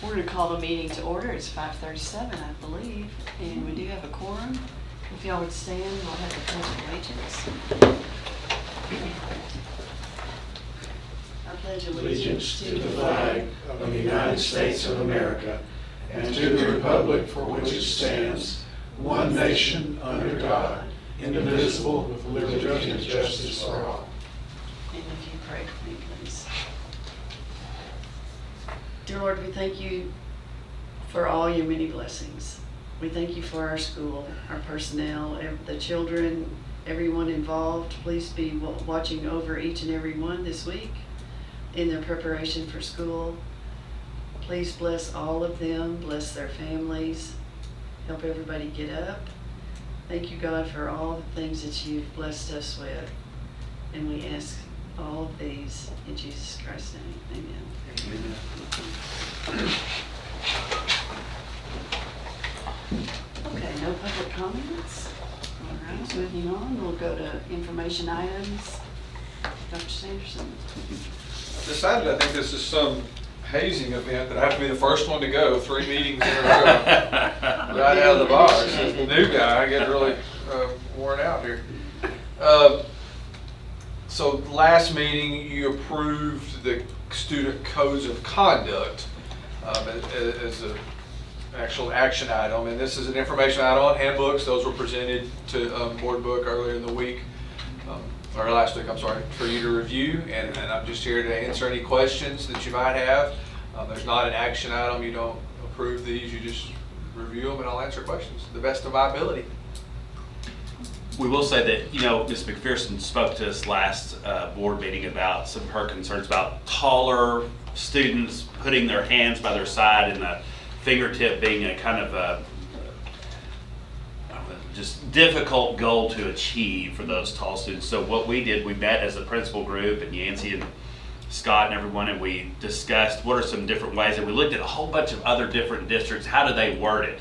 We're going to call the meeting to order. It's 5:37, I believe, and we do have a quorum. If y'all would stand, we'll have the Pledge of Allegiance. I pledge Allegiance to the flag of the United States of America and to the republic for which it stands, one nation under God, indivisible, with liberty and justice for all. And if you pray for me, please. Dear Lord, we thank you for all your many blessings. We thank you for our school, our personnel, the children, everyone involved. Please be watching over each and every one this week in their preparation for school. Please bless all of them, bless their families, help everybody get up. Thank you, God, for all the things that you've blessed us with. And we ask all of these in Jesus Christ's name. Amen. Amen. Okay, no public comments. All right, moving on, we'll go to information items. Dr. Sanderson. I decided I think this is some hazing event that I have to be the first one to go 3 meetings in a row. Right out of the box. As the new guy, I get really worn out here. So last meeting, you approved the student codes of conduct as an actual action item, and this is an information item on handbooks. Those were presented to board book earlier in the week, or last week, I'm sorry, for you to review, and I'm just here to answer any questions that you might have. There's not an action item. You don't approve these, you just review them, and I'll answer questions to the best of my ability. We will say that, Ms. McPherson spoke to us last board meeting about some of her concerns about taller students putting their hands by their side and the fingertip being a kind of a just difficult goal to achieve for those tall students. So what we did, we met as a principal group, and Yancey and Scott and everyone, and we discussed what are some different ways, and we looked at a whole bunch of other different districts. How do they word it?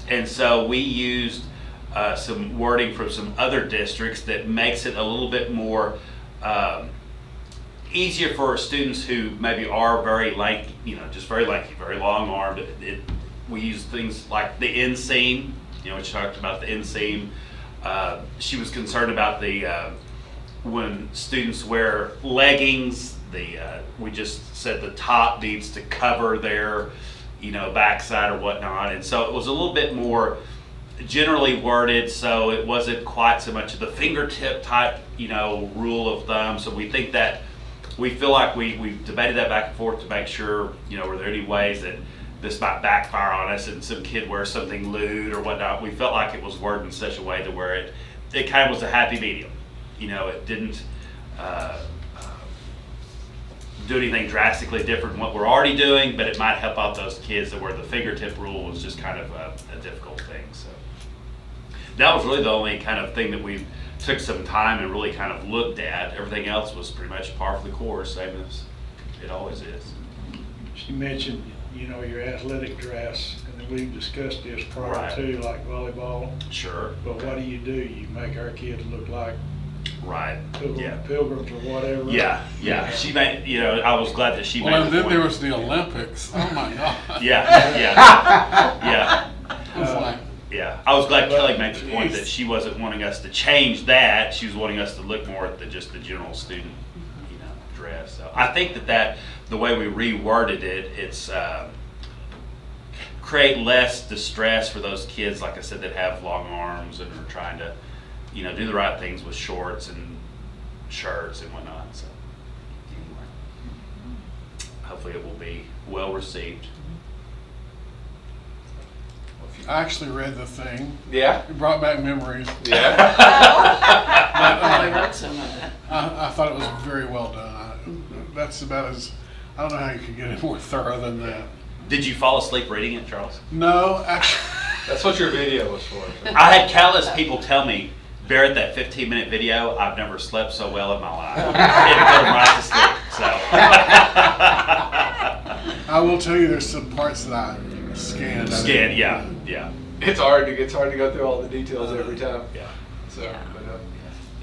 And so we used some wording from some other districts that makes it a little bit more easier for students who maybe are very lanky, just very lanky, very long-armed. We use things like the inseam, which talked about the inseam. She was concerned about when students wear leggings, we just said the top needs to cover their, backside or whatnot. And so it was a little bit more generally worded, so it wasn't quite so much of the fingertip type, rule of thumb. So we think that we feel like we debated that back and forth to make sure, were there any ways that this might backfire on us and some kid wears something lewd or whatnot. We felt like it was worded in such a way to where it kind of was a happy medium. It didn't do anything drastically different from what we're already doing, but it might help out those kids that where the fingertip rule was just kind of a difficult thing. So that was really the only kind of thing that we took some time and really kind of looked at. Everything else was pretty much par for the course, same as it always is. She mentioned, your athletic dress, and then we've discussed this prior to, like volleyball. Sure. But what do? You make our kids look like pilgrims or whatever. Yeah. She made, I was glad that she made and the then point. there was the Olympics. Oh my God. Yeah. I was glad Kelly made the point that she wasn't wanting us to change that. She was wanting us to look more at just the general student, dress. So I think that the way we reworded it, it's create less distress for those kids, like I said, that have long arms and are trying to, do the right things with shorts and shirts and whatnot. So anyway, hopefully it will be well received. I actually read the thing. Yeah? It brought back memories. Yeah. I wrote some of that. I thought it was very well done. That's about as, I don't know how you could get any more thorough than that. Did you fall asleep reading it, Charles? No, actually. That's what your video was for. I had countless people tell me, Barrett, that 15-minute video, I've never slept so well in my life. It put them right to sleep. So. I will tell you, there's some parts that I scanned. Yeah. It's hard to go through all the details every time. Yeah. So, but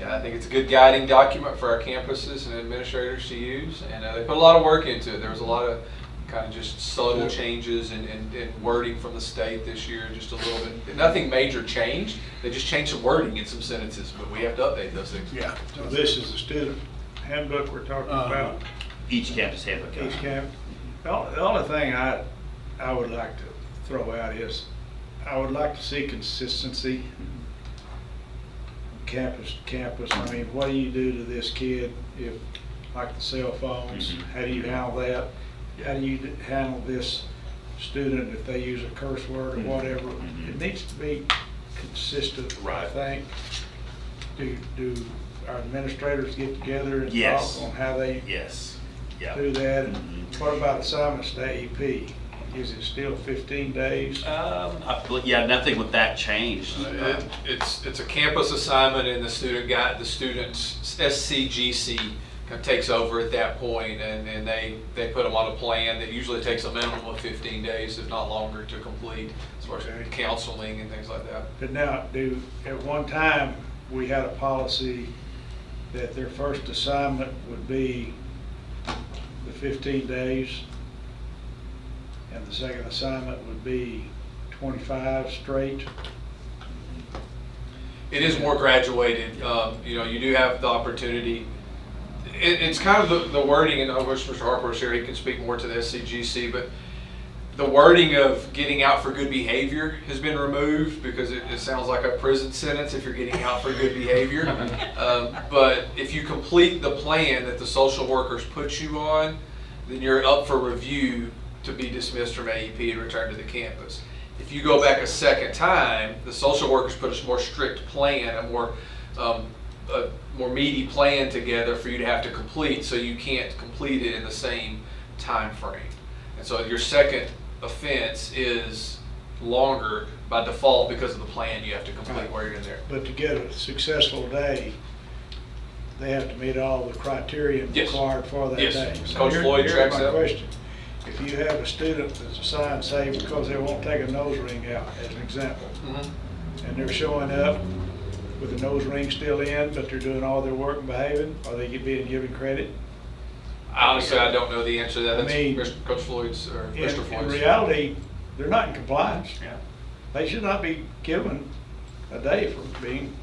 I think it's a good guiding document for our campuses and administrators to use, and they put a lot of work into it. There was a lot of kind of just subtle changes in wording from the state this year, just a little bit. Nothing major changed. They just changed some wording in some sentences, but we have to update those things. Yeah. So this is the student handbook we're talking about, Each campus handbook. each camp. The only thing I would like to throw out is, I would like to see consistency, campus to campus. I mean, what do you do to this kid if, like the cell phones, how do you handle that? How do you handle this student if they use a curse word or whatever? It needs to be consistent, I think. Do our administrators get together and Yes. talk on how they Yes. Yeah. do that? And what about assignments to AEP? Is it still 15 days? Yeah, nothing with that changed. It's a campus assignment, and the student's SCGC kind of takes over at that point, and they put them on a plan that usually takes a minimum of 15 days, if not longer, to complete, as far as counseling and things like that. But now, at one time, we had a policy that their first assignment would be the 15 days, and the second assignment would be 25 straight. It is more graduated. You do have the opportunity. It's kind of the wording, and I wish Mr. Harper was here, he can speak more to the SCGC, but the wording of getting out for good behavior has been removed because it sounds like a prison sentence if you're getting out for good behavior. But if you complete the plan that the social workers put you on, then you're up for review to be dismissed from AEP and returned to the campus. If you go back a second time, the social workers put a more strict plan, a more meaty plan together for you to have to complete, so you can't complete it in the same time frame. And so your second offense is longer by default because of the plan you have to complete while you're in there. But to get a successful day, they have to meet all the criteria Yes. required for that Yes. day. Coach Floyd here's tracks my that. question. If you have a student that's assigned, say, because they won't take a nose ring out, as an example, and they're showing up with the nose ring still in, but they're doing all their work and behaving, are they being given credit? Honestly, I don't know the answer to that. That's I mean, Coach Floyd's or Mr. In Floyd's. reality, they're not in compliance. Yeah. They should not be given a day for being.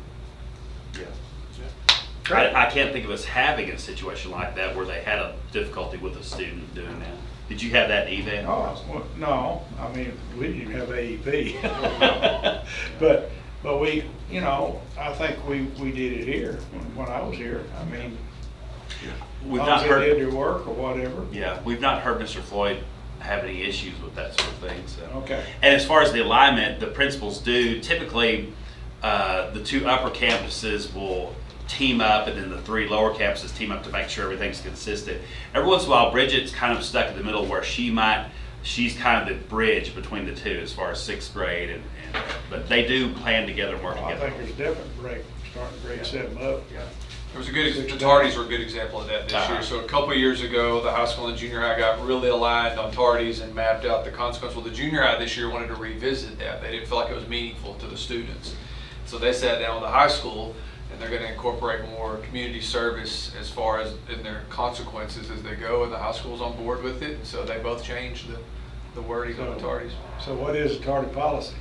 I can't think of us having a situation like that where they had a difficulty with a student doing that. Did you have that event? Oh, well, no, I mean, we didn't even have AEP. But we, I think we did it here when I was here. I mean, We've as long not as they heard. did their work or whatever. Yeah, we've not heard Mr. Floyd have any issues with that sort of thing. So. Okay. And as far as the alignment, the principals do typically. The two upper campuses will team up, and then the three lower campuses team up to make sure everything's consistent. Every once in a while, Bridget's kind of stuck in the middle where she's kind of the bridge between the two as far as sixth grade, but they do plan together and work Well, I together. think there's definitely break, starting grade 7 up. There was the tardies were a good example of that this year. So a couple of years ago, the high school and junior high got really aligned on tardies and mapped out the consequence. Well, the junior high this year wanted to revisit that. They didn't feel like it was meaningful to the students. So they sat down with the high school, and they're going to incorporate more community service as far as in their consequences as they go, and the high school's on board with it. So they both changed the wording on the tardies. So what is a tardy policy?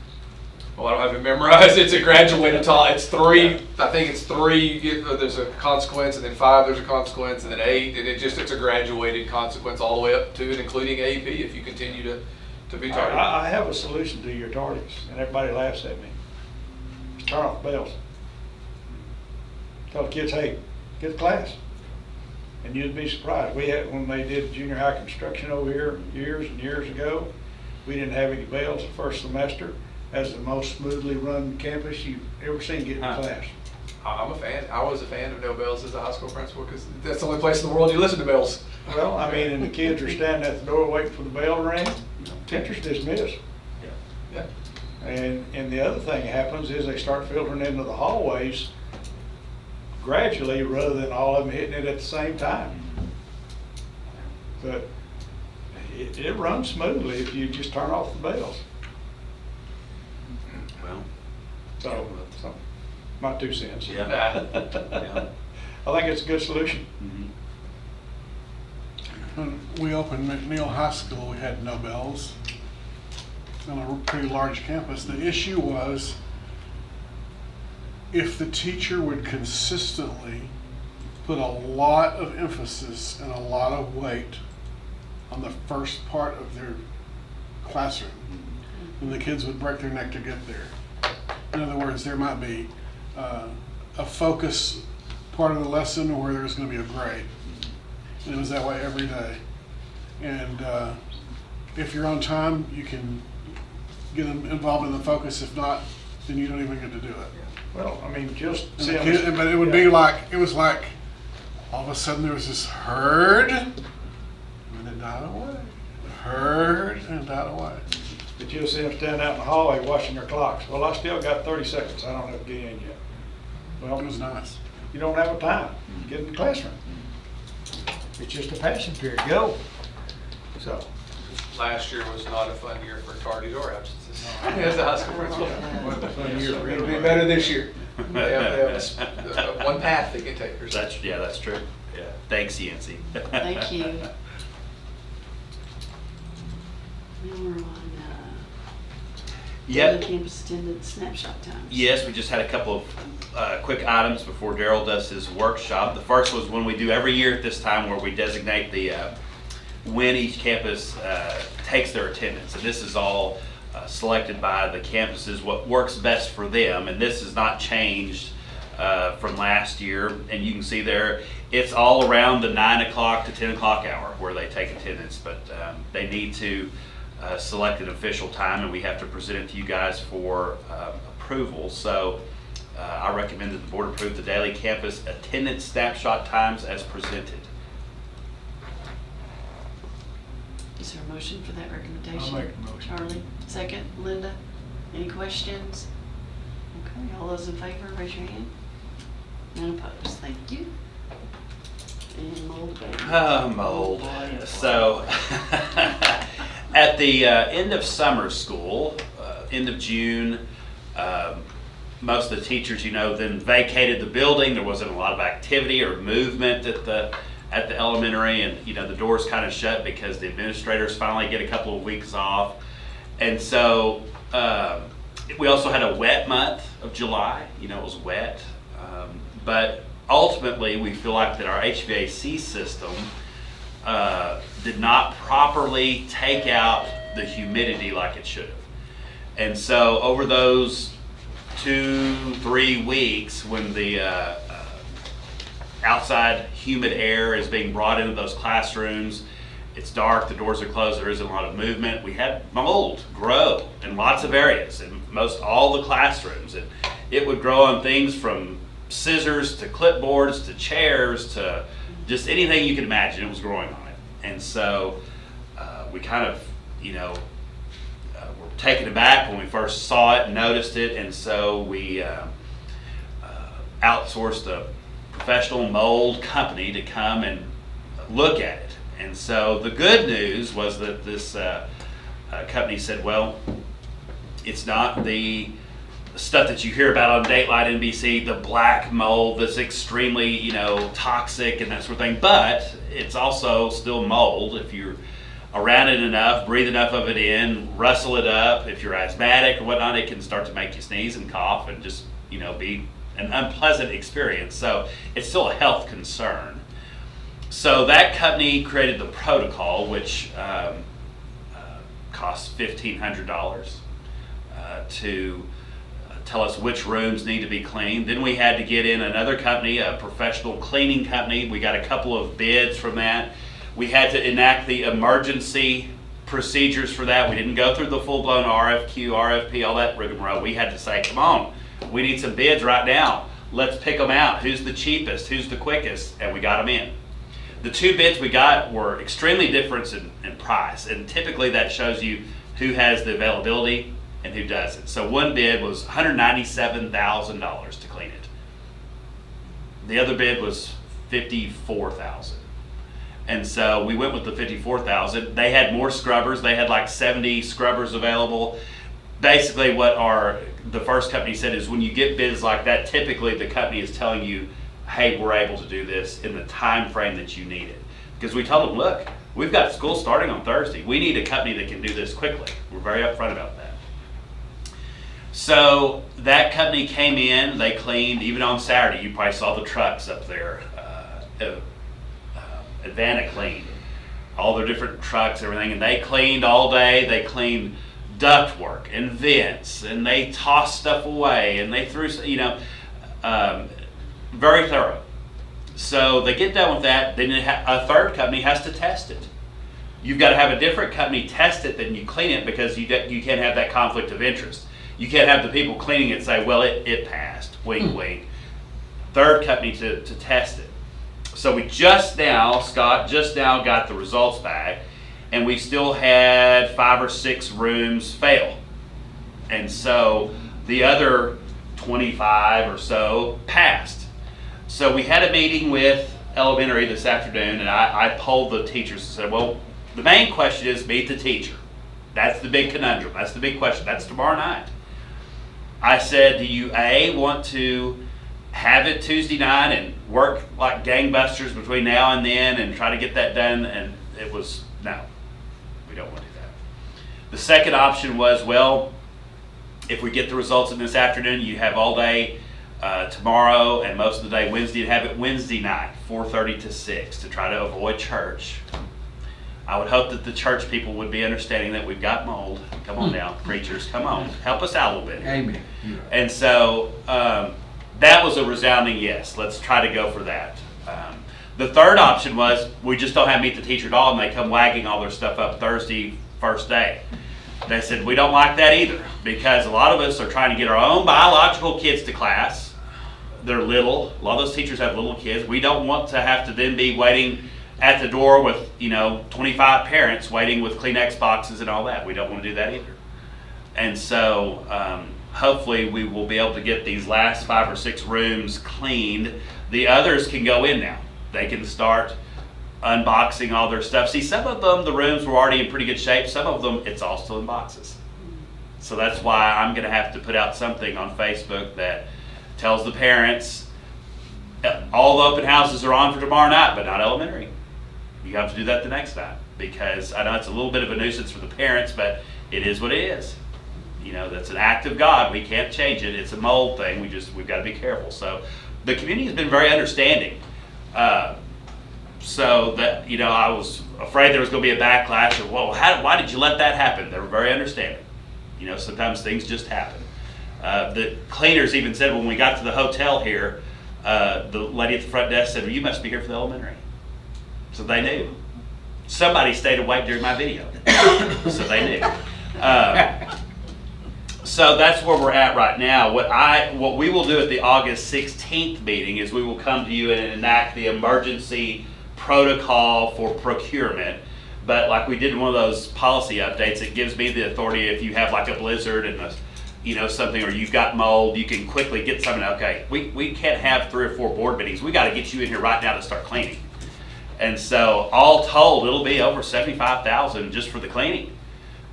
Well, I don't have it memorized. It's a graduated talk. It's 3. I think it's 3. There's a consequence, and then 5. There's a consequence, and then 8. And it's a graduated consequence all the way up to and including AP if you continue to be tardy. I have a solution to your tardies, and everybody laughs at me. Turn off the bells. Tell the kids, hey, get to class. And you'd be surprised. We had, when they did junior high construction over here years and years ago, we didn't have any bells the first semester. That's the most smoothly run campus you've ever seen get to class. I'm a fan. I was a fan of no bells as a high school principal because that's the only place in the world you listen to bells. Well, I mean, and the kids are standing at the door waiting for the bell to ring. Teachers dismiss. Yeah. And the other thing that happens is they start filtering into the hallways gradually rather than all of them hitting it at the same time. But it runs smoothly if you just turn off the bells. Well, So my 2 cents. yeah. Yeah. I think it's a good solution. Mhm. when we opened McNeil High School, we had no bells on a pretty large campus. The issue was if the teacher would consistently put a lot of emphasis and a lot of weight on the first part of their classroom, then the kids would break their neck to get there. In other words, there might be a focus part of the lesson where there's going to be a grade. And it was that way every day. And if you're on time, you can get them involved in the focus. If not, then you don't even get to do it. Well, I mean, just And the kid, but it would be like, it was like, all of a sudden there was this herd, and it died away. Herd, and it died away. But you'll see them stand out in the hallway watching their clocks. Well, I still got 30 seconds. I don't have to get in yet. Well, It was nice. you don't have a time. Get in the classroom. It's just a passing period. Go. So, Last year was not a fun year for tardies or absences. As a high school principal. It'll be better this year. They have one path they can take. That's true. Yeah. Thanks, Yancy. Thank you. Now we're on Yep. daily campus attendance snapshot times. Yes, we just had a couple of quick items before Daryl does his workshop. The first was one we do every year at this time where we designate the when each campus takes their attendance. And this is all selected by the campuses, what works best for them. And this has not changed from last year. And you can see there, it's all around the 9 o'clock to 10 o'clock hour where they take attendance. But they need to select an official time, and we have to present it to you guys for approval. So I recommend that the board approve the daily campus attendance snapshot times as presented. Is there a motion for that recommendation? I'll make the motion. Charlie, second. Linda, any questions? Okay, all those in favor, raise your hand. None opposed, thank you. And mold abatement. Mold. Boy, So at the end of summer school, end of June, most of the teachers, then vacated the building. There wasn't a lot of activity or movement at the elementary, and the doors kind of shut because the administrators finally get a couple of weeks off. And so we also had a wet month of July. It was wet, but ultimately we feel like that our HVAC system did not properly take out the humidity like it should have. And so over those 2-3 weeks when the outside humid air is being brought into those classrooms, it's dark, the doors are closed, there isn't a lot of movement. We had mold grow in lots of areas, in most all the classrooms. And it would grow on things from scissors to clipboards to chairs to just anything you can imagine. It was growing on it. And so we kind of, were taken aback when we first saw it and noticed it. And so we outsourced a professional mold company to come and look at it. And so the good news was that this company said, well, it's not the stuff that you hear about on Dateline NBC, the black mold that's extremely, toxic and that sort of thing, but it's also still mold. If you're around it enough, breathe enough of it in, rustle it up, if you're asthmatic or whatnot, it can start to make you sneeze and cough and just, be an unpleasant experience. So it's still a health concern. So that company created the protocol, which costs $1,500 to tell us which rooms need to be cleaned. Then we had to get in another company, a professional cleaning company. We got a couple of bids from that. We had to enact the emergency procedures for that. We didn't go through the full-blown RFQ, RFP, all that rigmarole. We had to say, come on, we need some bids right now. Let's pick them out. Who's the cheapest? Who's the quickest? And we got them in. The two bids we got were extremely different in price, and typically that shows you who has the availability and who doesn't. So one bid was $197,000 to clean it. The other bid was $54,000. And so we went with the $54,000. They had more scrubbers. They had like 70 scrubbers available. Basically what the first company said is when you get bids like that, typically the company is telling you, hey, we're able to do this in the time frame that you need it. Because we told them, look, We've got school starting on Thursday. We need a company that can do this quickly. We're very upfront about that. So that company came in, they cleaned, even on Saturday, you probably saw the trucks up there. Advanta cleaned all their different trucks, everything, and they cleaned all day. They cleaned ductwork and vents, and they tossed stuff away, and they threw, very thorough. So they get done with that, then a third company has to test it. You've got to have a different company test it than you clean it, because you can't have that conflict of interest. You can't have the people cleaning it say, well, it passed, wink, wink. Third company to test it. So we Scott just now got the results back, and we still had 5 or 6 rooms fail. And so the other 25 or so passed. So we had a meeting with elementary this afternoon, and I polled the teachers and said, well, the main question is meet the teacher. That's the big conundrum. That's the big question. That's tomorrow night. I said, do you want to have it Tuesday night and work like gangbusters between now and then and try to get that done? And it was, no, we don't want to do that. The second option was, well, if we get the results in this afternoon, you have all day tomorrow and most of the day Wednesday, and have it Wednesday night, 4:30 to 6, to try to avoid church. I would hope that the church people would be understanding that we've got mold. Come on now, preachers, come on, help us out a little bit. Amen. And so that was a resounding yes. Let's try to go for that. The third option was we just don't have meet the teacher at all, and they come wagging all their stuff up Thursday first day. They said we don't like that either, because a lot of us are trying to get our own biological kids to class. They're little. A lot of those teachers have little kids. We don't want to have to then be waiting at the door with 25 parents waiting with Kleenex boxes and all that. We don't want to do that either. And so hopefully we will be able to get these last 5 or 6 rooms cleaned. The others can go in now. They can start unboxing all their stuff. See, some of them, the rooms were already in pretty good shape. Some of them, it's all still in boxes. So that's why I'm going to have to put out something on Facebook that tells the parents all the open houses are on for tomorrow night, but not elementary. You have to do that the next time, because I know it's a little bit of a nuisance for the parents, but it is what it is. That's an act of God. We can't change it. It's a mold thing. We've got to be careful. So the community has been very understanding. So that, I was afraid there was going to be a backlash of, well, why did you let that happen? They were very understanding. Sometimes things just happen. The cleaners even said when we got to the hotel here, the lady at the front desk said, well, you must be here for the elementary. So they knew. Somebody stayed awake during my video. So they knew. So that's where we're at right now. What we will do at the August 16th meeting is we will come to you and enact the emergency protocol for procurement. But like we did in one of those policy updates, it gives me the authority, if you have like a blizzard and something, or you've got mold, you can quickly get something. Okay, we can't have 3 or 4 board meetings. We got to get you in here right now to start cleaning. And so all told, it'll be over $75,000 just for the cleaning.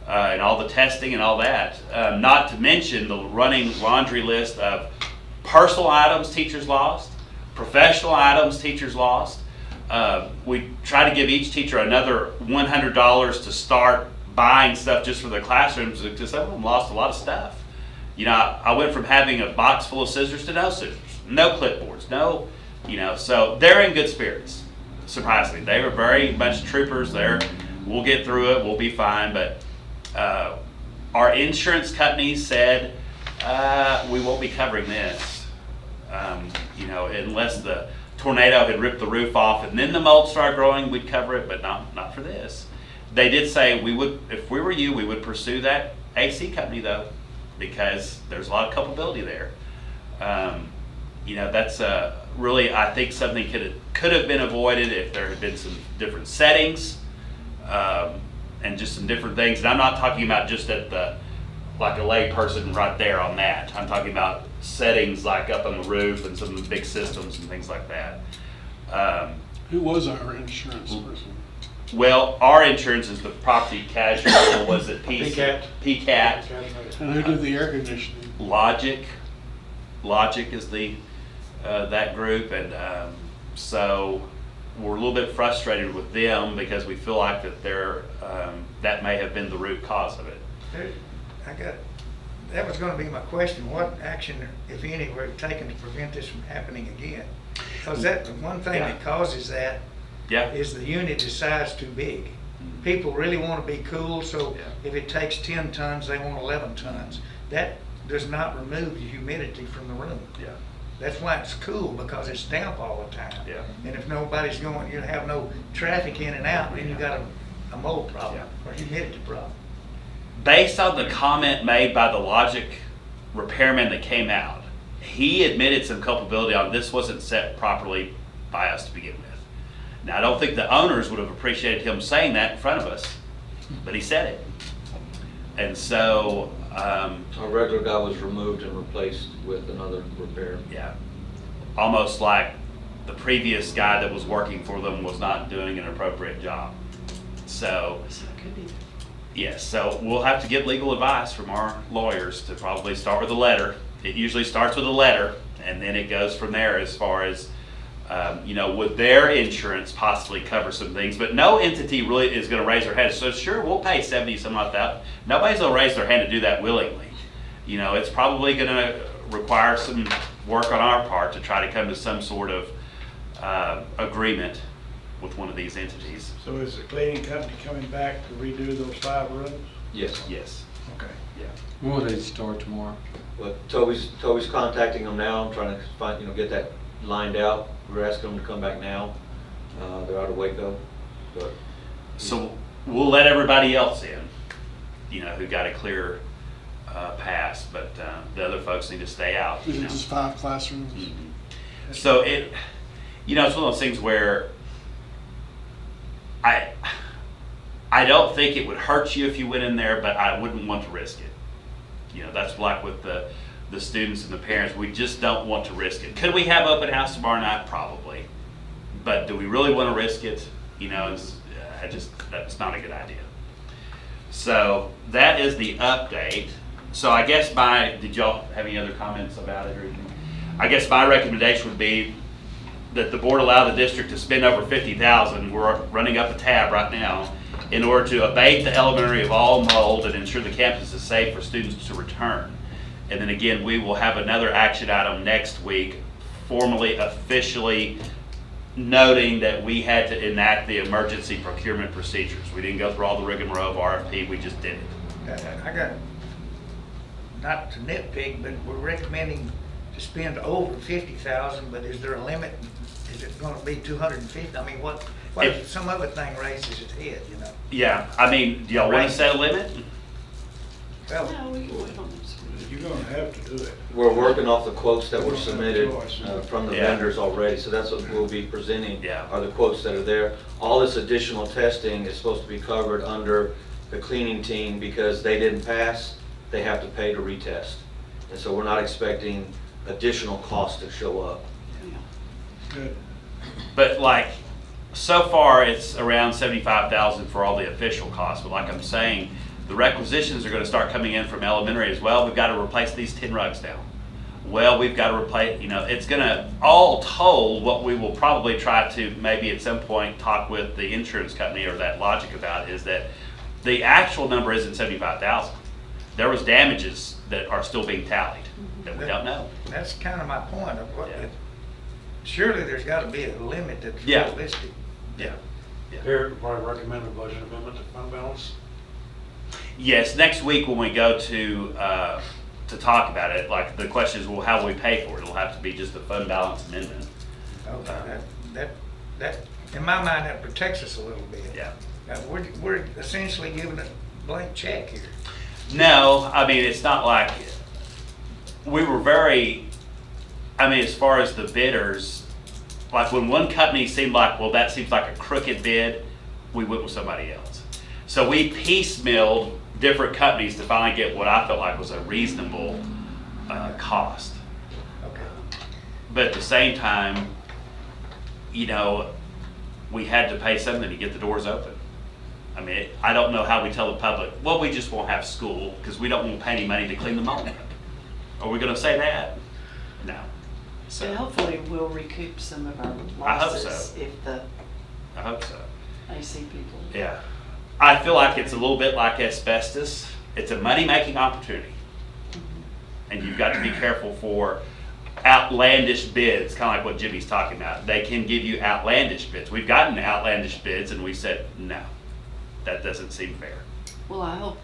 And all the testing and all that. Not to mention the running laundry list of personal items teachers lost, professional items teachers lost. We try to give each teacher another $100 to start buying stuff just for their classrooms, because some of them lost a lot of stuff. I went from having a box full of scissors to no scissors, no clipboards, so they're in good spirits, surprisingly. They were very much troopers there. We'll get through it, we'll be fine, but our insurance company said we won't be covering this, unless the tornado had ripped the roof off and then the mold started growing, we'd cover it, but not for this. They did say we would, if we were you, we would pursue that AC company though, because there's a lot of culpability there. That's really, I think something could have been avoided if there had been some different settings. And just some different things. And I'm not talking about just like a lay person right there on that. I'm talking about settings like up on the roof and some of the big systems and things like that. Who was our insurance person? Well, our insurance is the property casualty. Was it PCAT? And who did the air conditioning? Logic is the that group, and so we're a little bit frustrated with them because we feel like that that may have been the root cause of it. That was gonna be my question. What action, if any, were taken to prevent this from happening again? Because the one thing that causes that Yeah. is the unit is size too big. People really want to be cool, so Yeah. if it takes 10 tons, they want 11 tons. That does not remove the humidity from the room. Yeah. That's why it's cool, because it's damp all the time. Yeah. And if nobody's going, you have no traffic in and out, then you got a mold problem or humidity problem. Based on the comment made by the Logic repairman that came out, he admitted some culpability on this wasn't set properly by us to begin with. Now, I don't think the owners would have appreciated him saying that in front of us, but he said it. And so, Our regular guy was removed and replaced with another repair. yeah, almost like the previous guy that was working for them was not doing an appropriate job. So, So it could be. yes, so we'll have to get legal advice from our lawyers to probably start with a letter. It usually starts with a letter, and then it goes from there as far as, would their insurance possibly cover some things? But no entity really is going to raise their hand. So sure, we'll pay 70, something like that. Nobody's going to raise their hand to do that willingly. It's probably going to require some work on our part to try to come to some sort of agreement with one of these entities. So is the cleaning company coming back to redo those 5 rooms? Yes. Yes. Okay. Yeah. When will they start tomorrow? But Toby's contacting them now. I'm trying to find, get that lined out. We're asking them to come back now. They're out of Waco, but. So we'll let everybody else in, who got a clear pass, but the other folks need to stay out. Is it just 5 classrooms? Mhm. So it's one of those things where I don't think it would hurt you if you went in there, but I wouldn't want to risk it. That's like with the students and the parents, we just don't want to risk it. Could we have open house tomorrow night? Probably. But do we really want to risk it? That's not a good idea. So that is the update. So I guess did y'all have any other comments about it or anything? I guess my recommendation would be that the board allow the district to spend over $50,000. We're running up a tab right now in order to abate the elementary of all mold and ensure the campus is safe for students to return. And then again, we will have another action item next week, formally, officially noting that we had to enact the emergency procurement procedures. We didn't go through all the rigmarole of RFP, we just did it. I got, not to nitpick, but we're recommending to spend over 50,000, but is there a limit? Is it gonna be 250? I mean, what if some other thing raises its head, Yeah, do y'all want to set a limit? Well, No, we don't. You're gonna have to do it. We're working off the quotes that were submitted Choice. from the Yeah. vendors already, so that's what we'll be presenting, Yeah. are the quotes that are there. All this additional testing is supposed to be covered under the cleaning team because they didn't pass, they have to pay to retest. And so we're not expecting additional costs to show up. Good. But so far it's around 75,000 for all the official costs. But like I'm saying, the requisitions are going to start coming in from elementary as well. We've got to replace these 10 rugs now. Well, we've got to replace, it's going to, all told, what we will probably try to maybe at some point talk with the insurance company or that Logic about is that the actual number isn't 75,000. There was damages that are still being tallied that we don't know. that's kind of my point of what, Yeah. surely there's gotta be a limit that's Yeah. realistic. Yeah. Here, probably recommend a budget amendment to fund balance. Yes, next week when we go to talk about it, the question is, well, how will we pay for it? It'll have to be just a fund balance amendment. Okay, that, in my mind, that protects us a little bit. Yeah. We're essentially giving a blank check here. No, it's not like, we were very, as far as the bidders, when one company seemed like, well, that seems like a crooked bid, we went with somebody else. So we piecemealed different companies to finally get what I felt like was a reasonable cost. Okay. But at the same time, we had to pay something to get the doors open. I don't know how we tell the public, well, we just won't have school because we don't want to pay any money to clean them all. Are we going to say that? No. And hopefully we'll recoup some of our I hope losses so. if the I hope so. AC people. Yeah. I feel like it's a little bit like asbestos. It's a money-making opportunity. And you've got to be careful for outlandish bids, kind of like what Jimmy's talking about. They can give you outlandish bids. We've gotten outlandish bids and we said, no, that doesn't seem fair. Well, I hope,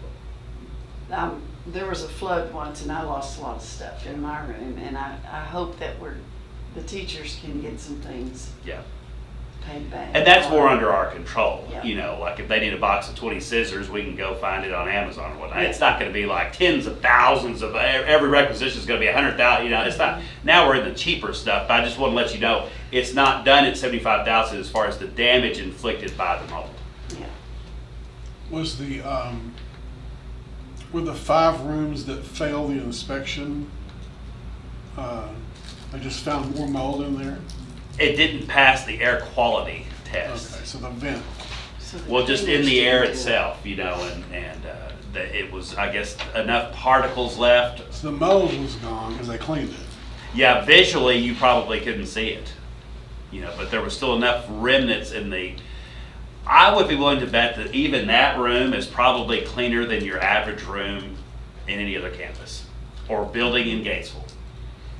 there was a flood once and I lost a lot of stuff in my room, and I hope that the teachers can get some things Yeah. paid back. And that's more under our control. Yeah. You know, like if they need a box of 20 scissors, we can go find it on Amazon or whatnot. Yeah. It's not going to be like tens of thousands of, every requisition is going to be 100,000. You know, it's not, now we're in the cheaper stuff, but I just want to let you know, it's not done at 75,000 as far as the damage inflicted by the mold. Yeah. Was were the 5 rooms that failed the inspection, I just found more mold in there? It didn't pass the air quality test. Okay, so the vent. So the Well, just in cleaners the air didn't do it. itself, you know, and it was, I guess, enough particles left. So the mold was gone because they cleaned it. Yeah, visually you probably couldn't see it, you know, but there was still enough remnants in the. I would be willing to bet that even that room is probably cleaner than your average room in any other campus or building in Gatesville,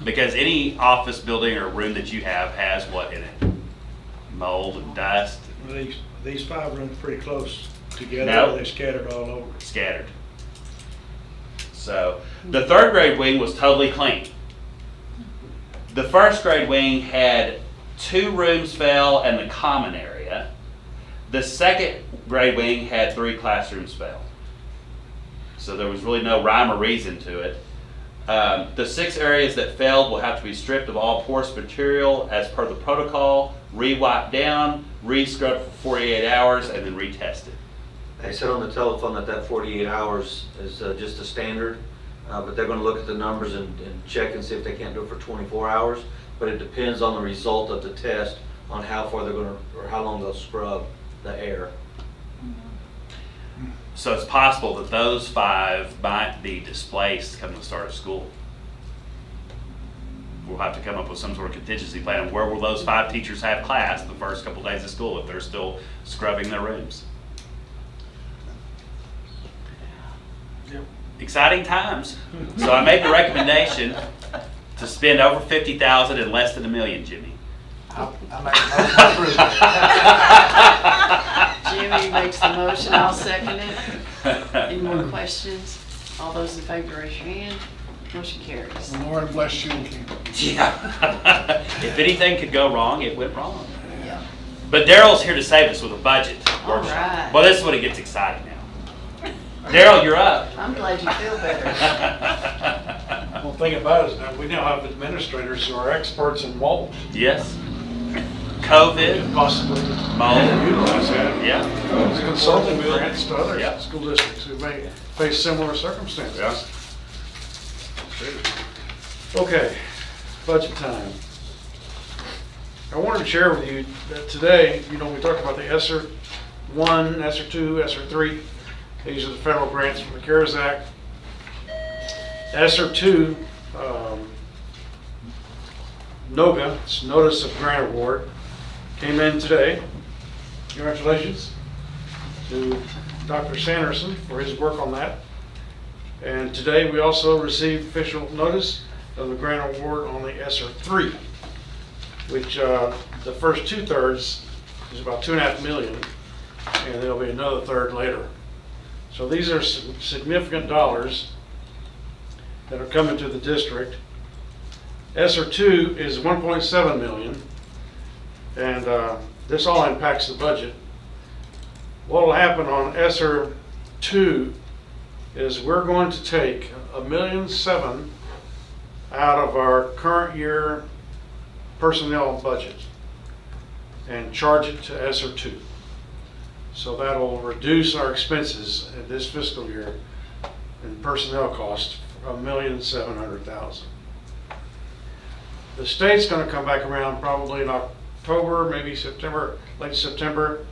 because any office building or room that you have has what in it? Mold and dust. These 5 rooms pretty close together, No. or they scattered all over? Scattered. So the 3rd grade wing was totally clean. The 1st grade wing had 2 rooms fail and the common area. The 2nd grade wing had 3 classrooms fail. So there was really no rhyme or reason to it. The 6 areas that failed will have to be stripped of all porous material as per the protocol, re-wiped down, re-scrubbed for 48 hours, and then retested. They said on the telephone that 48 hours is just a standard, but they're gonna look at the numbers and check and see if they can't do it for 24 hours. But it depends on the result of the test on how far they're gonna, or how long they'll scrub the air. So it's possible that those 5 might be displaced come the start of school. We'll have to come up with some sort of contingency plan. And where will those 5 teachers have class the first couple days of school if they're still scrubbing their rooms? Yep. Exciting times. So I made the recommendation to spend over 50,000 and less than $1 million, Jimmy. I make a motion to approve it. Jimmy makes the motion, I'll second it. Any more questions? All those in favor, raise your hand. Motion carries. The Lord bless you and keep you. Yeah. If anything could go wrong, it went wrong. Yeah. But Daryl's here to save us with a budget All workshop. right. Well, this is when it gets exciting now. Daryl, you're up. I'm glad you feel better. Well, the thing about it is that we now have administrators who are experts in mold. Yes. We COVID, could possibly mold. utilize that Yeah. as consulting grants to other Yeah. school districts who may face similar circumstances. Yeah. Okay, budget time. I wanted to share with you that today, you know, we talked about the ESSER 1, ESSER 2, ESSER 3. These are the federal grants from the CARES Act. ESSER 2, NOGA, it's Notice of Grant Award, came in today. Congratulations to Dr. Sanderson for his work on that. And today we also received official notice of the grant award on the ESSER 3, which the first 2/3 is about $2.5 million, and there'll be another third later. So these are some significant dollars that are coming to the district. ESSER 2 is $1.7 million, and this all impacts the budget. What will happen on ESSER 2 is we're going to take $1.7 million out of our current year personnel budget and charge it to ESSER 2. So that'll reduce our expenses in this fiscal year in personnel costs $1,700,000. The state's going to come back around probably in October, maybe September, late September,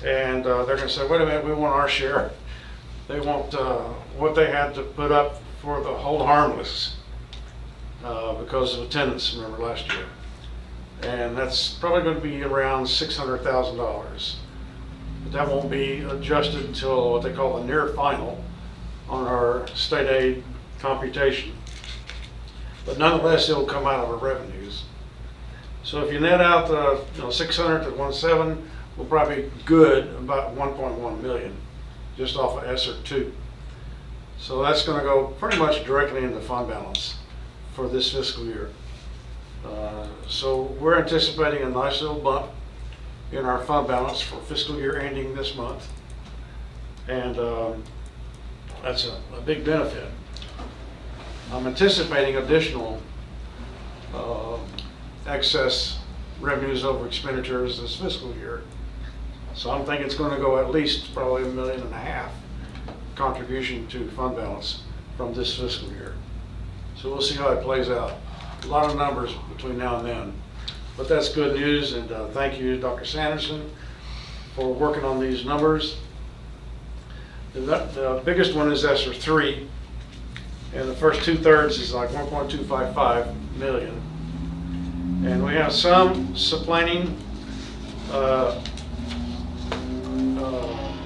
and they're going to say, wait a minute, we want our share. They want what they had to put up for the hold harmless because of attendance, remember last year. And that's probably going to be around $600,000. But that won't be adjusted until what they call the near final on our state aid computation. But nonetheless, it'll come out of our revenues. So if you net out the 600 to 1.7, we'll probably be good about 1.1 million just off of ESSER 2. So that's going to go pretty much directly into fund balance for this fiscal year. So we're anticipating a nice little bump in our fund balance for fiscal year ending this month. And that's a big benefit. I'm anticipating additional excess revenues over expenditures this fiscal year. So I'm thinking it's going to go at least probably $1.5 million contribution to fund balance from this fiscal year. So we'll see how it plays out. A lot of numbers between now and then. But that's good news, and thank you, Dr. Sanderson, for working on these numbers. The biggest one is ESSER 3, and the first 2/3 is like 1.255 million. And we have some supplanting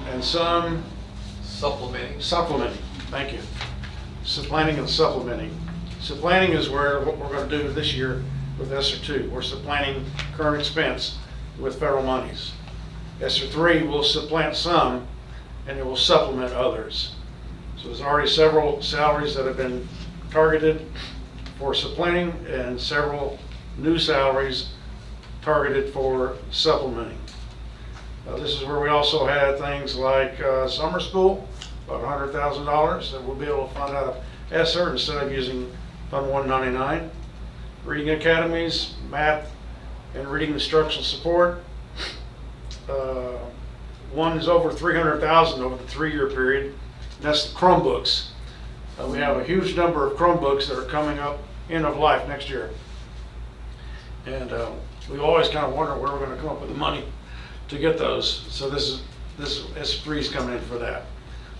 and some supplementing. Thank you. Supplanting and supplementing. Supplanting is what we're going to do this year with ESSER 2. We're supplanting current expense with federal monies. ESSER 3 will supplant some, and it will supplement others. So there's already several salaries that have been targeted for supplanting and several new salaries targeted for supplementing. This is where we also had things like summer school, about $100,000 that we'll be able to fund out of ESSER instead of using Fund 199. Reading academies, math, and reading instructional support. One is over $300,000 over the 3-year period, and that's the Chromebooks. We have a huge number of Chromebooks that are coming up end of life next year. And we always kind of wonder where we're going to come up with the money to get those. So this S3 is coming in for that.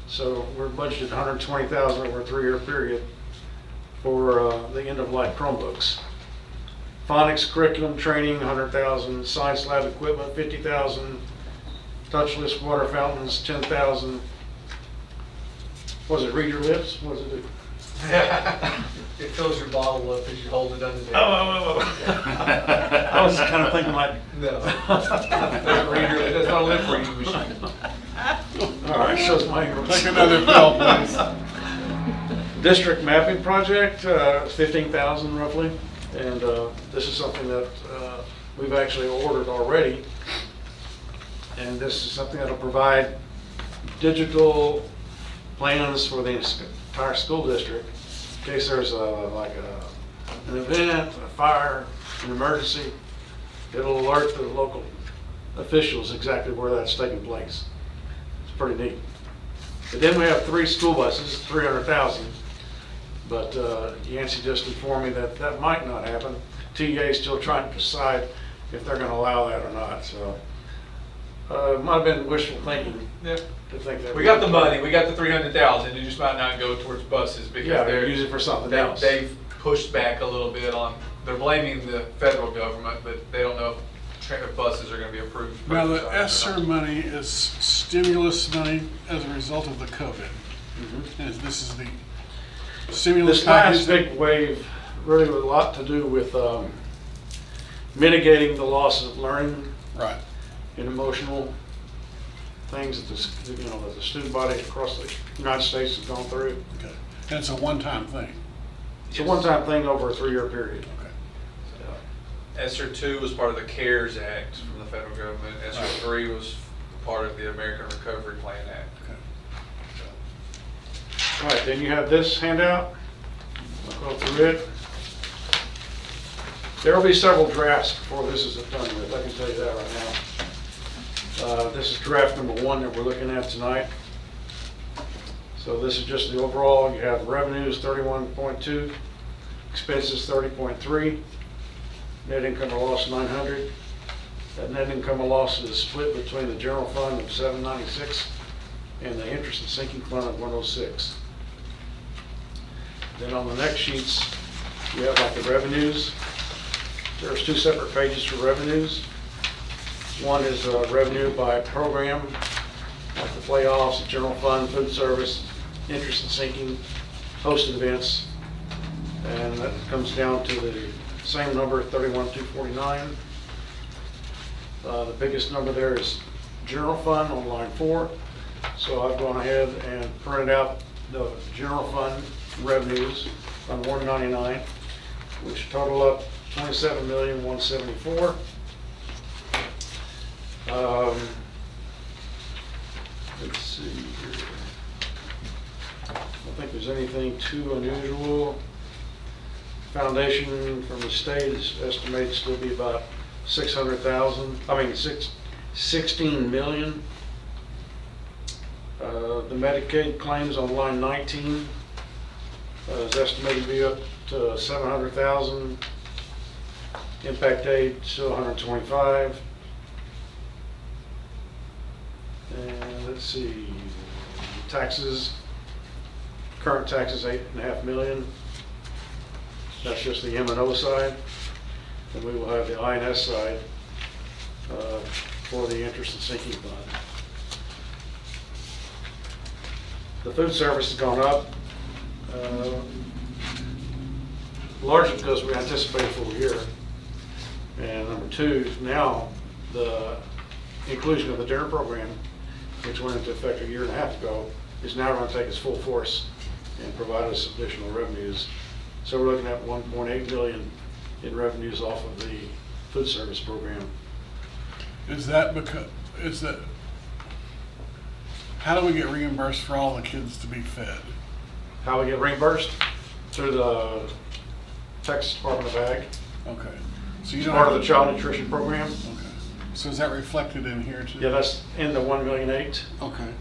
So we're budgeted $120,000 over a 3-year period for the end of life Chromebooks. Phonics curriculum training, $100,000. Science lab equipment, $50,000. Touchless water fountains, $10,000. Was it read your lips? What does it do? It fills your bottle up as you hold it under there. I was kind of thinking like, No. That's not a lip reading machine. all right, shows my Take another pill, please. district mapping project, $15,000 roughly. And this is something that we've actually ordered already. And this is something that'll provide digital plans for the entire school district in case there's an event, a fire, an emergency. It'll alert the local officials exactly where that's taking place. It's pretty neat. And then we have 3 school buses, $300,000. But Yancey just informed me that that might not happen. TA is still trying to decide if they're going to allow that or not. So it might have been wishful thinking Yep. to think that. We got the money, we got the 300,000, it just might not go towards buses because Yeah, they're using it for something else. they've pushed back a little bit on, they're blaming the federal government, but they don't know if buses are gonna be approved. Now, the ESSER money is stimulus money as a result of the COVID. And this is the stimulus This last package. big wave really had a lot to do with mitigating the loss of learning Right. and emotional things that that the student body across the United States has gone through. Okay. And it's a one-time thing. It's a one-time thing over a 3-year period. Okay. ESSER 2 was part of the CARES Act from the federal government. ESSER 3 was part of the American Recovery Plan Act. Okay. All right, then you have this handout. I'll go through it. There will be several drafts before this is done with, I can tell you that right now. This is draft number 1 that we're looking at tonight. So this is just the overall. You have revenues 31.2, expenses 30.3, net income or loss 900. That net income or loss is split between the general fund of 796 and the interest and sinking fund of 106. Then on the next sheets, you have like the revenues, there's two separate pages for revenues. One is revenue by program, like the playoffs, the general fund, food service, interest and sinking, hosted events. And that comes down to the same number, 31,249. The biggest number there is general fund on line 4. So I've gone ahead and printed out the general fund revenues on 199, which total up 27,174,000. Let's see here. I don't think there's anything too unusual. Foundation from the state is estimated to still be about 600,000. I mean 16 million. The Medicaid claims on line 19 is estimated to be up to 700,000. Impact aid still 125. And let's see, taxes, current taxes 8.5 million. That's just the M&O side. And we will have the INS side for the interest and sinking fund. The food service has gone up, largely because we anticipate a full year. And number two, now the inclusion of the dinner program, which went into effect a year and a half ago, is now going to take its full force and provide us additional revenues. So we're looking at 1.8 million in revenues off of the food service program. How do we get reimbursed for all the kids to be fed? How we get reimbursed? Through the Texas Department of Ag. Okay. So you don't Part have of the child nutrition program. Okay. So is that reflected in here too? Yeah, that's in the 1.8 million. Okay.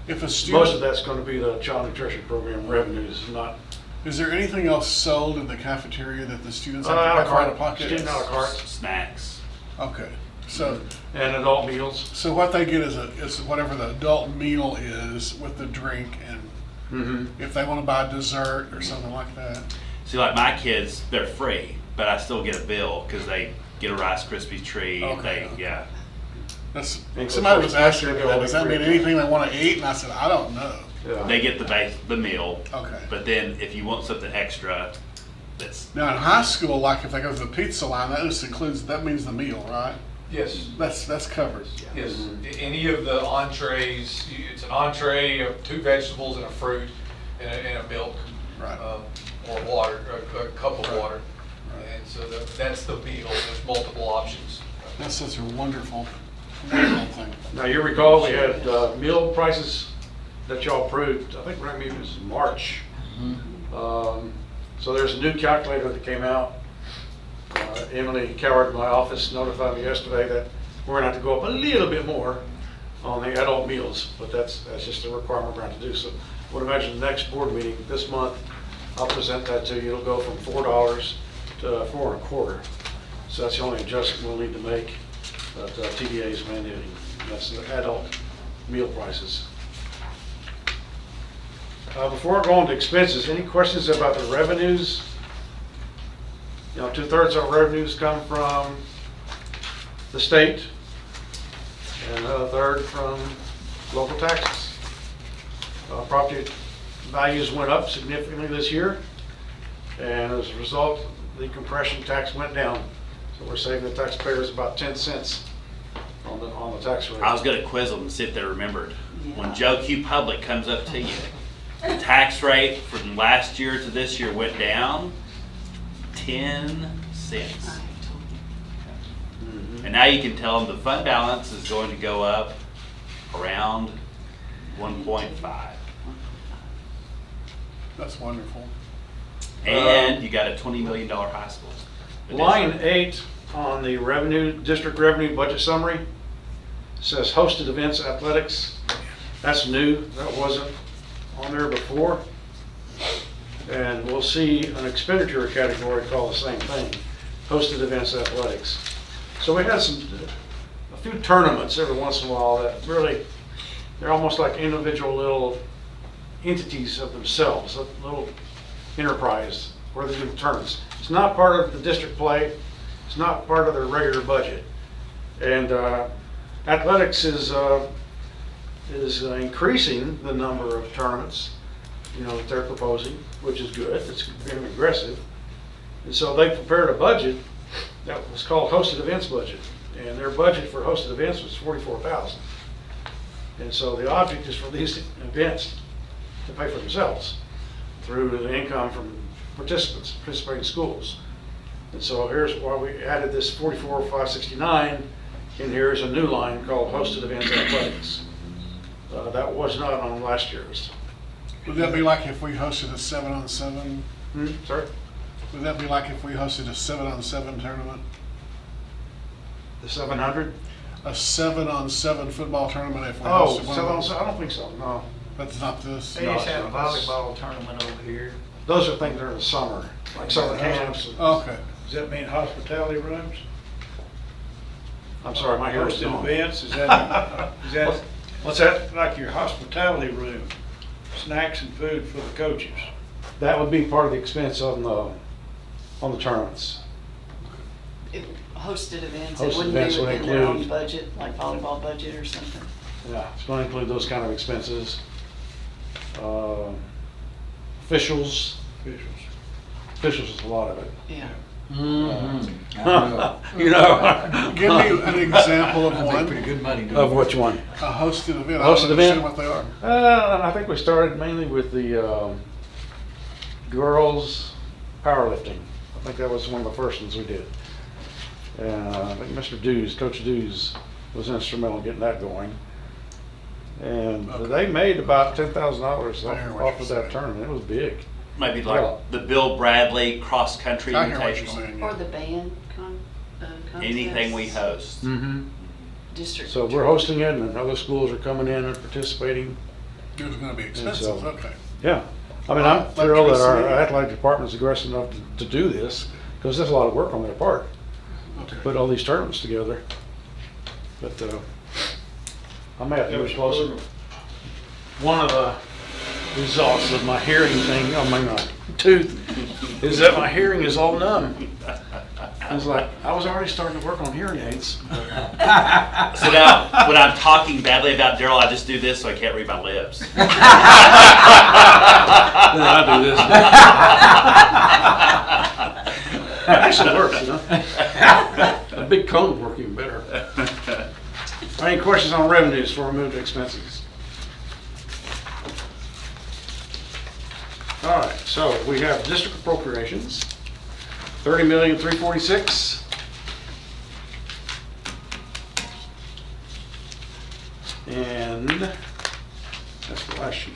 If a student, Most of that's going to be the child nutrition program revenues, not is there anything else sold in the cafeteria that the students have a to la pay for out carte. of pocket? Student a la carte. Snacks. Okay. So And adult meals. so what they get is whatever the adult meal is with the drink, and if they want to buy dessert or something like that. See, like my kids, they're free, but I still get a bill because they get a Rice Krispies treat. Okay. Yeah. That's, And somebody was asking me they'll that. be Does that free. mean anything they want to eat? And I said, I don't know. Yeah. They get the meal. Okay. But then if you want something extra, that's Now in high school, like if they go to the pizza line, that just includes, that means the meal, right? Yes. That's covered. Yes, any of the entrees, it's an entree of 2 vegetables and a fruit and a milk. Right. Or water, a cup of Right. water. Right. And so that's the meal, there's multiple options. That's such a wonderful thing. Now you recall we had meal prices that y'all approved, I think maybe it was March. So there's a new calculator that came out. Emily Coward in my office notified me yesterday that we're gonna have to go up a little bit more on the adult meals, but that's just a requirement we're going to do. So I would imagine the next board meeting this month, I'll present that to you. It'll go from $4 to $4.25. So that's the only adjustment we'll need to make that TDA is mandating. That's the adult meal prices. Before I go on to expenses, any questions about the revenues? You know, 2/3 of our revenues come from the state and a third from local taxes. Property values went up significantly this year, and as a result, the compression tax went down. So we're saving the taxpayers about 10 cents on the tax rate. I was gonna quiz them and see if they remembered. When Joe Q Public comes up to you, the tax rate from last year to this year went down 10 cents. And now you can tell them the fund balance is going to go up around 1.5. That's wonderful. And you got a $20 million high school. Line 8 on the district revenue budget summary says hosted events athletics. That's new, that wasn't on there before. And we'll see an expenditure category called the same thing, hosted events athletics. So we had a few tournaments every once in a while that really, they're almost like individual little entities of themselves, a little enterprise where they do tournaments. It's not part of the district play. It's not part of their regular budget. And athletics is increasing the number of tournaments, that they're proposing, which is good. It's very aggressive. And so they prepared a budget that was called hosted events budget. And their budget for hosted events was $44,000. And so the object is for these events to pay for themselves through the income from participating schools. And so here's why we added this 44,569 in here is a new line called hosted events athletics. That was not on last year's. Would that be like if we hosted a 7-on-7? Sorry? Would that be like if we hosted a 7-on-7 tournament? The 700? A 7-on-7 football tournament if we Oh, hosted one of those? I don't think so, no. That's not this? They No, just it's had a not. volleyball tournament over here. Those are things during the summer, like summer camps. Okay. Does that mean hospitality rooms? I'm sorry, my hair is Hosted gone. events, is that What's that? like your hospitality room? Snacks and food for the coaches? That would be part of the expense on the tournaments. Hosted events, Hosted it wouldn't events be would within their own include- budget, like volleyball budget or something. Yeah, it's going to include those kind of expenses. Officials is a lot of it. Yeah. You know. Give me an example of I make pretty one, good money doing Of it. which one? a hosted event. A I don't hosted event? understand what they are. I think we started mainly with the girls powerlifting. I think that was one of the first ones we did. And I think Mr. Dews, Coach Dews, was instrumental in getting that going. And they made about $10,000 I hear what off you're of that saying. tournament. It was big. Maybe like Yeah. the Bill Bradley cross country I hear what you're invitational. saying. Or yeah. the band contest. Anything we host. Mm-hmm. District. So we're hosting it, and other schools are coming in and participating. It's gonna be expensive, so- okay. Yeah, I mean, I'm thrilled that our Electricity. athletic department's aggressive enough to do this, because there's a lot of work on their part, to put all these tournaments together. But I may have to move closer. One of the results of my hearing thing on my tooth is that my hearing is all numb. I was like, I was already starting to work on hearing aids. So now, when I'm talking badly about Daryl, I just do this so I can't read my lips. Then I do this. Actually works, A big cone would work even better. Any questions on revenues before we move to expenses? All right, so we have district appropriations, $30,346,000. And that's the last sheet.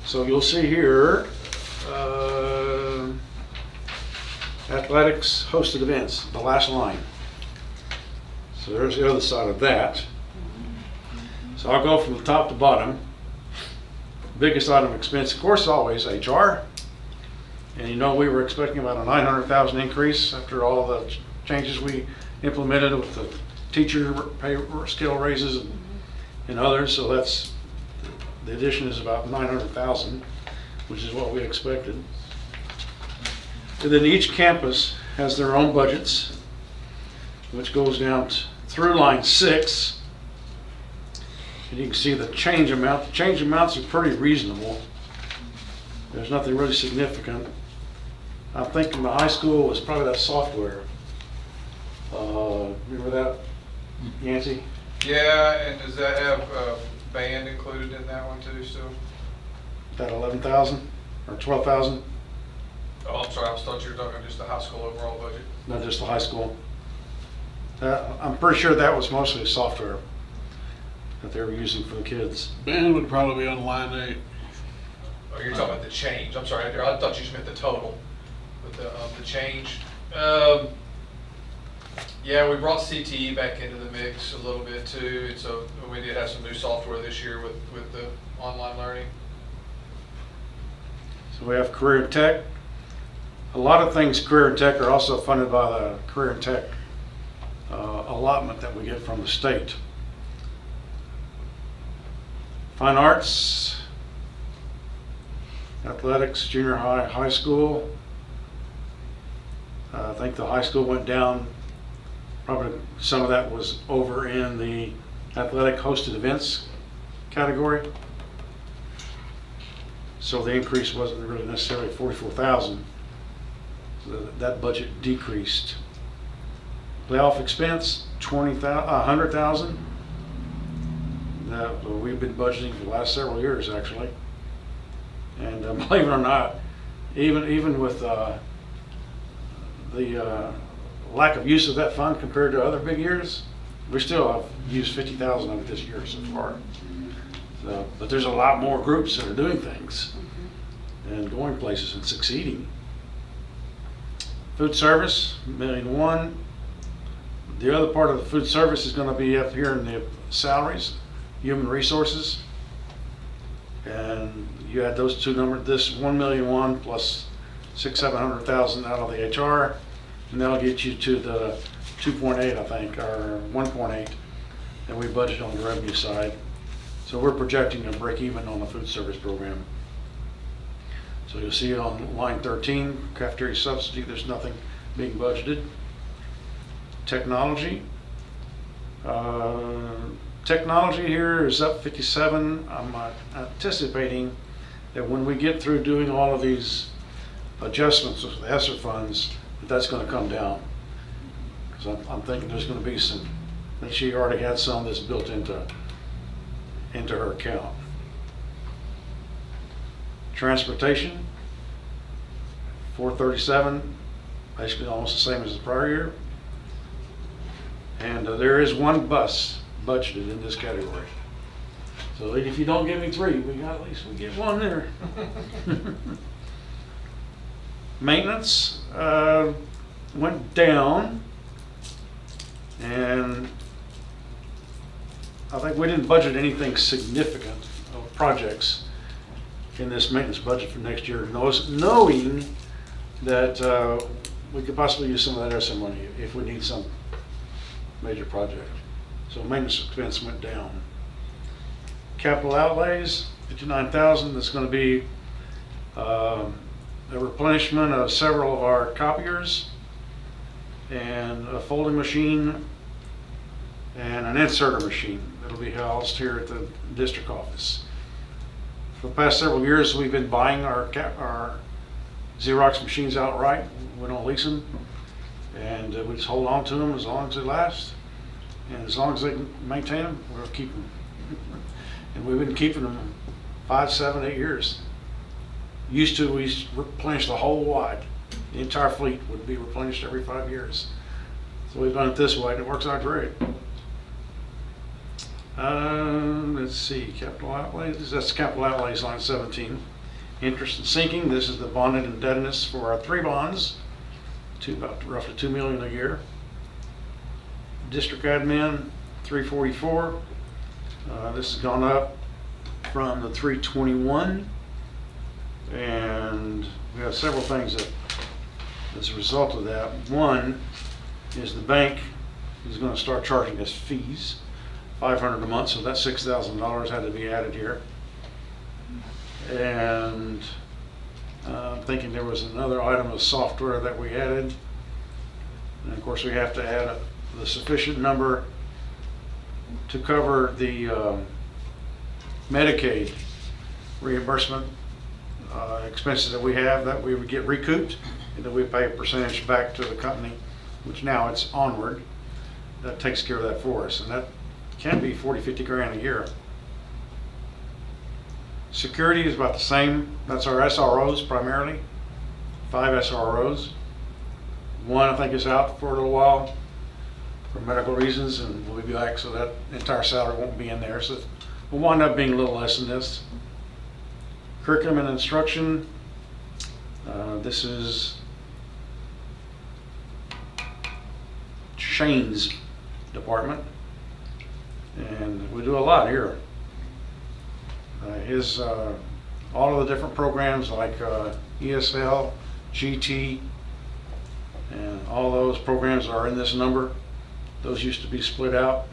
So you'll see here, athletics hosted events, the last line. So there's the other side of that. So I'll go from the top to bottom. Biggest item expense, of course, always HR. And we were expecting about a $900,000 increase after all the changes we implemented with the teacher pay scale raises and others. So that's, the addition is about $900,000, which is what we expected. And then each campus has their own budgets, which goes down through line 6. And you can see the change amount. The change amounts are pretty reasonable. There's nothing really significant. I'm thinking the high school was probably that software. Remember that, Yancy? Yeah, and does that have band included in that one too still? That 11,000 or 12,000? Oh, I'm sorry, I thought you were talking just the high school overall budget. Not just the high school. I'm pretty sure that was mostly software that they were using for the kids. Band would probably be on line 8. Oh, you're talking about the change. I'm sorry, I thought you just meant the total. But the change. Yeah, we brought CTE back into the mix a little bit too. And so we did have some new software this year with the online learning. So we have career and tech. A lot of things career and tech are also funded by the career and tech allotment that we get from the state. Fine arts, athletics, junior high, high school. I think the high school went down, probably some of that was over in the athletic hosted events category. So the increase wasn't really necessarily 44,000. So that budget decreased. Playoff expense, 100,000. That we've been budgeting for the last several years, actually. And believe it or not, even with the lack of use of that fund compared to other big years, we still have used 50,000 of it this year so far. So, but there's a lot more groups that are doing things and going places and succeeding. Food service, $1.1 million. The other part of the food service is going to be up here in the salaries, human resources. And you add those two numbers, this $1.1 million plus 600,000-700,000 out of the HR, and that'll get you to the 2.8, I think, or 1.8 that we budgeted on the revenue side. So we're projecting to break even on the food service program. So you'll see it on line 13, cafeteria subsidy, there's nothing being budgeted. Technology. Technology here is up 57. I'm anticipating that when we get through doing all of these adjustments with the ESSER funds, that's going to come down. Because I'm thinking there's going to be some, that she already had some that's built into her account. Transportation, 437, basically almost the same as the prior year. And there is one bus budgeted in this category. So if you don't give me three, at least we get one there. Maintenance went down, and I think we didn't budget anything significant of projects in this maintenance budget for next year, knowing that we could possibly use some of that ESSER money if we need some major project. So maintenance expense went down. Capital outlays, 59,000. That's going to be a replenishment of several of our copiers and a folding machine and an inserter machine that'll be housed here at the district office. For the past several years, we've been buying our Xerox machines outright. We don't lease them, and we just hold on to them as long as they last, and as long as they can maintain them, we'll keep them. And we've been keeping them 5, 7, 8 years. Used to, we replenish the whole wide. The entire fleet would be replenished every 5 years. So we've done it this way, and it works out great. Let's see, capital outlays. That's capital outlays, line 17. Interest and sinking. This is the bonded indebtedness for our 3 bonds, about roughly $2 million a year. District admin, 344. This has gone up from the 321, and we have several things that, as a result of that. One is the bank is going to start charging us fees, $500 a month, so that $6,000 had to be added here. And I'm thinking there was another item of software that we added, and of course we have to add the sufficient number to cover the Medicaid reimbursement expenses that we have, that we would get recouped, and then we pay a percentage back to the company, which now it's Onward that takes care of that for us, and that can be 40, 50 grand a year. Security is about the same. That's our SROs primarily, 5 SROs. One I think is out for a little while for medical reasons, and we'll be back, so that entire salary won't be in there. So we'll wind up being a little less than this. Curriculum and instruction. This is Shane's department, and we do a lot here. All of the different programs like ESL, GT, and all those programs are in this number. Those used to be split out.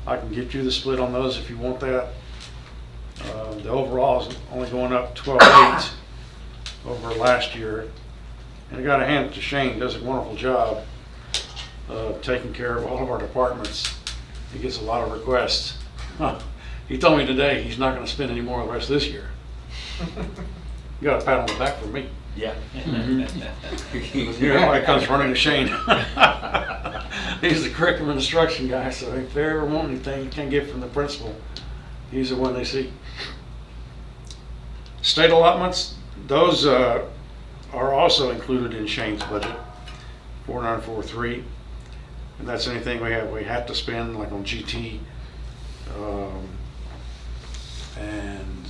I can get you the split on those if you want that. The overall is only going up 12.8 over last year, And I got to hand it to Shane, does a wonderful job of taking care of all of our departments. He gets a lot of requests. He told me today he's not going to spend any more the rest of this year. You got a pat on the back from me. Yeah. Everybody comes running to Shane. He's the curriculum instruction guy, so if they ever want anything you can't get from the principal, he's the one they see. State allotments, those are also included in Shane's budget, 4943. And that's anything we have to spend, like on GT, and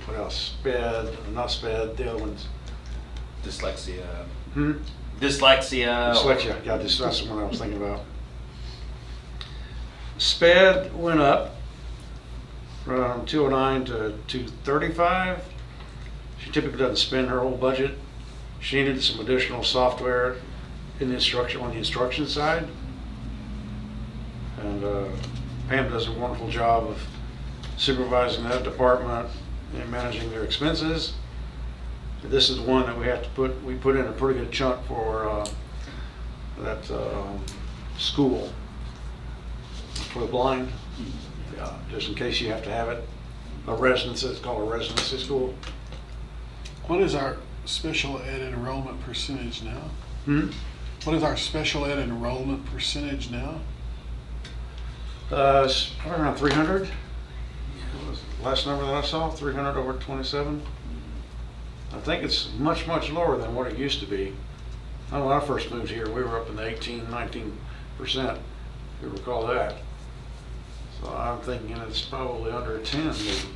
what else? Not SPED, the other ones. Dyslexia. Hmm? Dyslexia. Dyslexia, yeah, that's the one I was thinking about. SPED went up from 209 to 235. She typically doesn't spend her whole budget. She needed some additional software in the on the instruction side. And Pam does a wonderful job of supervising that department and managing their expenses. This is one that we put in a pretty good chunk for that school for the blind. Yeah, just in case you have to have it. A residency, it's called a residency school. What is our special ed enrollment percentage now? What is our special ed enrollment percentage now? It's probably around 300. Last number that I saw, 300 over 27. I think it's much, much lower than what it used to be. When I first moved here, we were up in the 18, 19%, if you recall that. So I'm thinking it's probably under 10, maybe.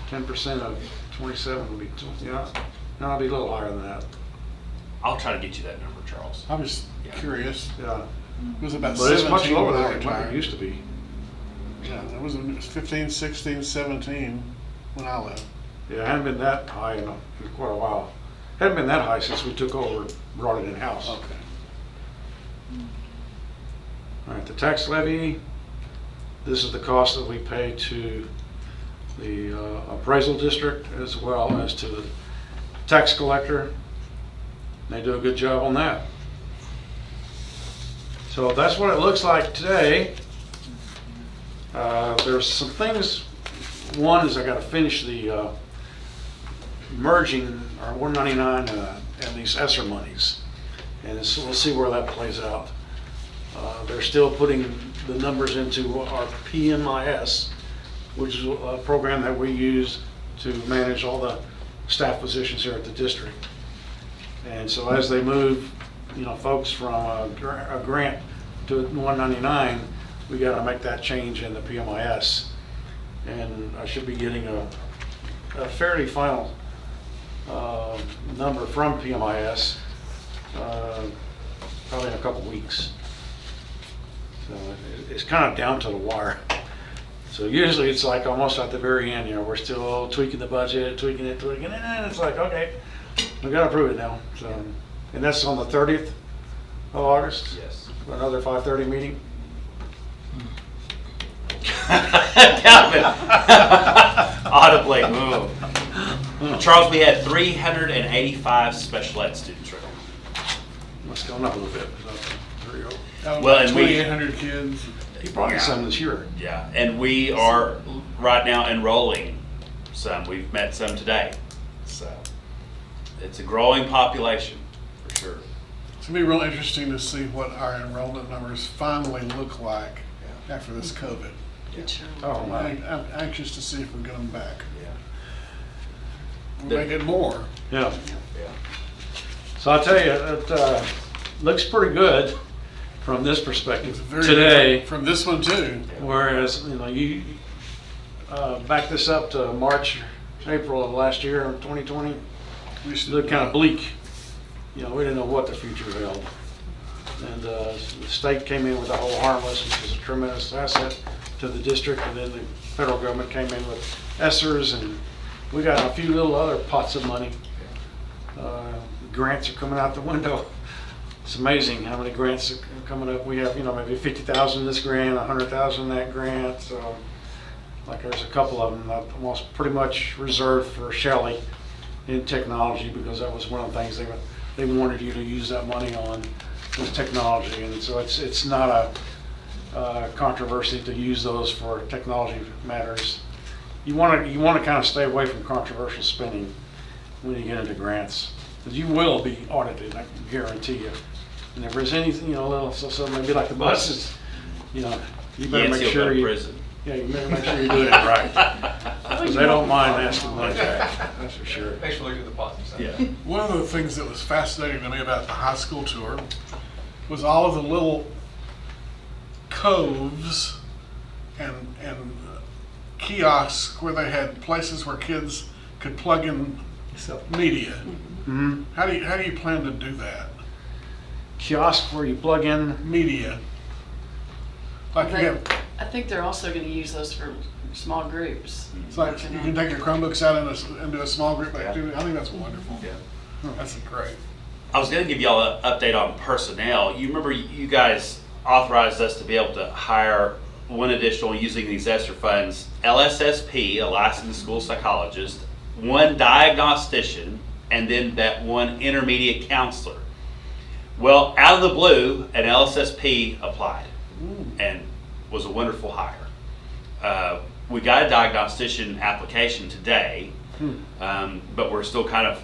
10% of 27 would be, yeah, no, it'll be a little higher than that. I'll try to get you that number, Charles. I was curious. Yeah. It was about But it's 17 much lower when I than what it retired. used to be. Yeah, it was 15, 16, 17 when I left. Yeah, it hadn't been that high in quite a while. Hadn't been that high since we took over and brought it in-house. Okay. All right, the tax levy, this is the cost that we pay to the appraisal district as well as to the tax collector. They do a good job on that. So that's what it looks like today. There's some things. One is I got to finish the merging our 199 and these ESSER monies, and so we'll see where that plays out. They're still putting the numbers into our PMIS, which is a program that we use to manage all the staff positions here at the district. And so as they move, folks from a grant to 199, we got to make that change in the PMIS. And I should be getting a fairly final number from PMIS probably in a couple weeks. So it's kind of down to the wire. So usually it's like almost at the very end, we're still tweaking the budget, tweaking it, and it's like, okay, we got to approve it now. So, and that's on the 30th of August. Yes. Another 5:30 meeting. Calvin, audibly move. Charles, we had 385 special ed students right now. Must have gone up a little bit. There you go. Well, and 2,800 kids. You brought me some this year. Yeah, and we are right now enrolling some. We've met some today. So it's a growing population for sure. It's going to be real interesting to see what our enrollment numbers finally look like after this COVID. Good job. Oh, my. I'm anxious to see if we're going back. Yeah. We're making more. Yeah. Yeah. So I'll tell you, it looks pretty good from this perspective It's very today. different from this one too. Whereas, you back this up to March, April of last year, 2020, We it should looked kind of bleak. We didn't know what the future held. And the state came in with the whole harmless, which is a tremendous asset to the district, and then the federal government came in with ESSERs, and we got a few little other pots of money. Grants are coming out the window. It's amazing how many grants are coming up. We have, maybe 50,000 this grant, 100,000 that grant. So, like, there's a couple of them almost pretty much reserved for Shelley in technology, because that was one of the things they they wanted you to use that money on was technology. And so it's not a controversy to use those for technology matters. You want to kind of stay away from controversial spending when you get into grants, because you will be audited, I can guarantee you. And if there's anything, little, so maybe like the buses, you better make sure you, yeah, you better make sure you're doing it right, because they don't mind asking money back, that's for sure. Thanks for looking at the positive side. Yeah. One of the things that was fascinating to me about the high school tour was all of the little coves and kiosks where they had places where kids could plug in media. Mm-hmm. How do you plan to do that? Kiosk where you plug in, Media. Like you have, I think they're also gonna use those for small groups. it's like you can take your Chromebooks out into a small group activity. I think that's wonderful. Yeah. That's great. I was going to give y'all an update on personnel. You remember you guys authorized us to be able to hire one additional, using these ESSER funds, LSSP, a licensed school psychologist, one diagnostician, and then that one intermediate counselor. Well, out of the blue, an LSSP applied and was a wonderful hire. We got a diagnostician application today, but we're still kind of